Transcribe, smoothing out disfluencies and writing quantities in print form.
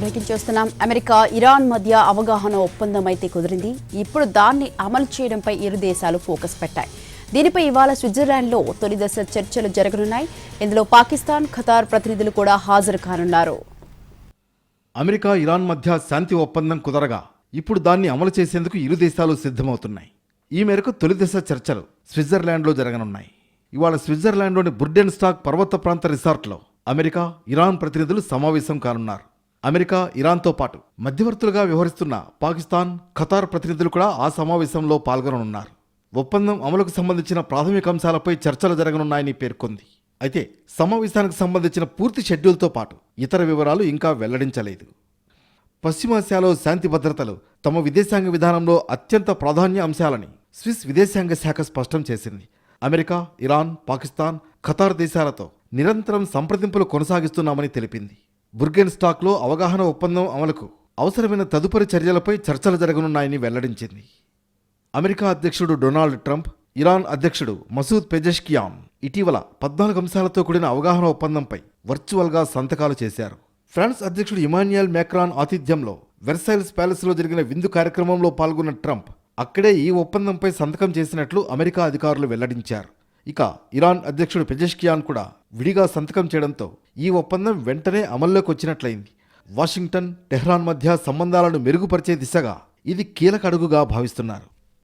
Breaking చేస్తున్నాం. America Iran మధ్య అవగాహన ఒప్పందం అయితే కుదిరింది. ఇప్పుడు దాన్ని అమలు చేయడంపై ఇరు దేశాలు ఫోకస్ పెట్టాయి. దీనిపై ఇవాళ స్విట్జర్లాండ్లో తొలి దశ చర్చలు జరగనున్నాయి. ఇందులో పాకిస్తాన్, ఖతార్ ప్రతినిధులు కూడా హాజరు కానున్నారు. అమెరికా ఇరాన్ మధ్య శాంతి ఒప్పందం కుదరగా ఇప్పుడు దాన్ని అమలు చేసేందుకు ఇరు దేశాలు సిద్ధమవుతున్నాయి. ఈ మేరకు తొలి దశ చర్చలు స్విట్జర్లాండ్లో జరగనున్నాయి. ఇవాళ స్విట్జర్లాండ్లోని బుర్డెన్స్టాక్ పర్వత ప్రాంత రిసార్ట్లో అమెరికా, ఇరాన్ ప్రతినిధులు సమావేశం కానున్నారు. అమెరికా, ఇరాన్తో పాటు మధ్యవర్తులుగా వ్యవహరిస్తున్న పాకిస్తాన్, ఖతార్ ప్రతినిధులు కూడా ఆ సమావేశంలో పాల్గొననున్నారు. ఒప్పందం అమలుకు సంబంధించిన ప్రాథమిక అంశాలపై చర్చలు జరగనున్నాయని పేర్కొంది. అయితే సమావేశానికి సంబంధించిన పూర్తి షెడ్యూల్తో పాటు ఇతర వివరాలు ఇంకా వెల్లడించలేదు. పశ్చిమాసియాలో శాంతి భద్రతలు తమ విదేశాంగ విధానంలో అత్యంత ప్రాధాన్య అంశాలని స్విస్ విదేశాంగ శాఖ స్పష్టం చేసింది. అమెరికా, ఇరాన్, పాకిస్తాన్, ఖతార్ దేశాలతో నిరంతరం సంప్రదింపులు కొనసాగిస్తున్నామని తెలిపింది. బుర్గెన్స్టాక్లో అవగాహన ఒప్పందం అమలుకు అవసరమైన తదుపరి చర్యలపై చర్చలు జరగనున్నాయని వెల్లడించింది. అమెరికా అధ్యక్షుడు డొనాల్డ్ ట్రంప్, ఇరాన్ అధ్యక్షుడు మసూద్ పెజెష్కియాన్ ఇటీవల 14 అంశాలతో కూడిన అవగాహన ఒప్పందంపై వర్చువల్గా సంతకాలు చేశారు. ఫ్రాన్స్ అధ్యక్షుడు ఇమాన్యుయల్ మ్యాక్రాన్ ఆతిథ్యంలో వెర్సైల్స్ ప్యాలెస్లో జరిగిన విందు కార్యక్రమంలో పాల్గొన్న ట్రంప్ అక్కడే ఈ ఒప్పందంపై సంతకం చేసినట్లు అమెరికా అధికారులు వెల్లడించారు. ఇక ఇరాన్ అధ్యక్షుడు పెజెష్కియాన్ కూడా విడిగా సంతకం చేయడంతో ఈ ఒప్పందం వెంటనే అమల్లోకి వచ్చినట్లయింది. వాషింగ్టన్, టెహ్రాన్ మధ్య సంబంధాలను మెరుగుపరిచే దిశగా ఇది కీలక అడుగుగా భావిస్తున్నారు.